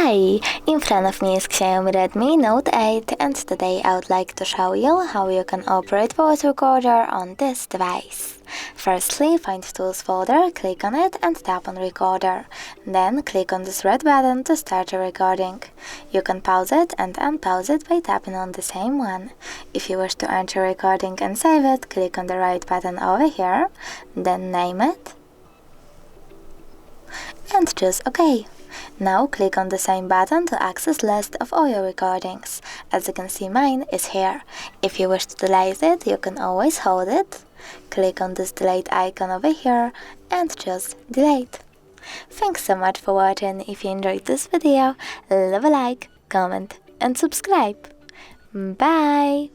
Hi! In front of me is XIAOMI Redmi Note 8 and today I would like to show you how you can operate voice recorder on this device. Firstly, find Tools folder, click on it and tap on Recorder. Then click on this red button to start a recording. You can pause it and unpause it by tapping on the same one. If you wish to enter a recording and save it, click on the right button over here, then name it and choose OK. Now click on the same button to access list of all your recordings. As you can see, mine is here. If you wish to delete it, you can always hold it. Click on this delete icon over here and choose delete. Thanks so much for watching. If you enjoyed this video, leave a like, comment and subscribe. Bye!